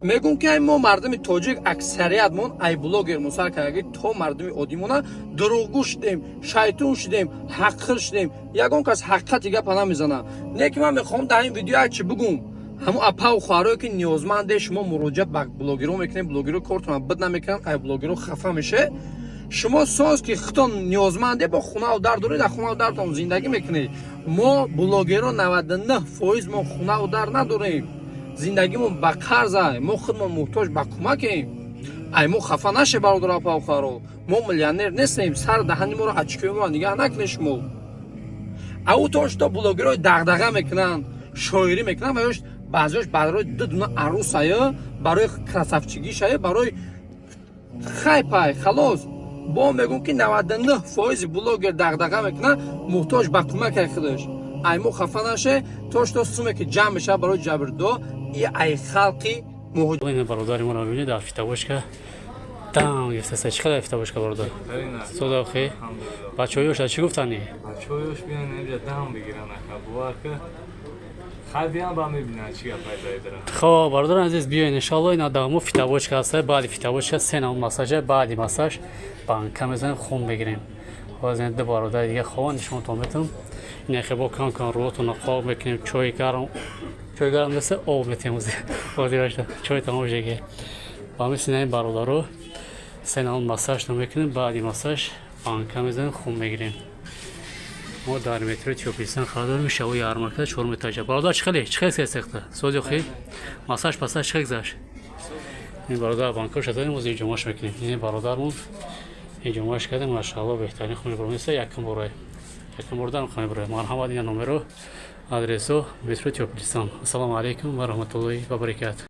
мегӯм ки ай мо мардуми тоҷик аксариятмон ай блогер мусар кардаги то мардуми оддимона дурӯғгӯ шудем, шайтон шудем, ҳақир шудем. Ягон кас ҳақиқати гапа намезанад. Не ки ман мехоҳам дар ин видео як чи бигӯм. ҳамон апау хоҳарое ки ниёзманде шумо муроҷиат ба блогерҳо мекунед, блогерҳо кортона бид намекунанд, ай блогерҳо хафа мешавед. шумо соз ки худтон ниёзманде бо хунаву дар доред, дар хунаву дартон зиндагӣ мекунед. мо блогерҳо 99% мо хунаву дар надорем. зиндагимон ба қарза, мо худмон муҳтоҷ ба кӯмакем. ай мо хафа наше бародар апау хоҳаро. мо миллионер нестем, сар даҳани моро ачкӯмро нигоҳ накунед шумо. аутон шуто блогерҳои дағдаға мекунанд, шоирӣ мекунанд ва ёш баъзеёш барои ду дуна арӯсая, барои красавчигишая, барои хайпай халос. бо мегӯм ки 99% блогер дағдаға мекунад, муҳтоҷ ба кӯмакай худаш. ай мо хафа наше, то шуто суме ки ҷамъ мешавад барои ҷабрдо, и ай халқи муҳоҷир. این برادری ما رو می‌بینید در فیتابوشکا دام گرفته سه چقدر فیتابوشکا برادر صدا خیر بچه‌هاش چی گفتنی بچه‌هاش بیان اینجا دام بگیرن اخبار که خیلی هم با می‌بینن چی پیدا دارن. خب برادر عزیز بیاین ان شاء الله این دامو فیتابوشکا است بعد فیتابوشکا سه نام ماساژ بعدی ماساژ بانک میزنیم خون بگیریم واسه دو برادر دیگه خوان نشون تومتون این خبا کان روتون خواب میکنیم چای گرم مثل آب میتیموزی واسه راست چای تمام جگه با میسینیم برادرو سه نام ماساژ میکنیم بعدی ماساژ بانک میزنیم خون میگیریم ما در مترو تیوپیستان خاطر میشه و یارمارکت چهار متاجه برادر چخلی سخته سوزی خی ماساژ پاساژ چخ گذاشت این برادر بانکش از این موزی جمعش میکنیم این برادرمون این جمعش کردیم ماشاءالله بهترین خونه برمیسته یکم برای یکم بردن خونه برای مرحبا دیگه نمرو آدرسو مترو تیوپیستان. السلام علیکم و رحمت الله و برکاته.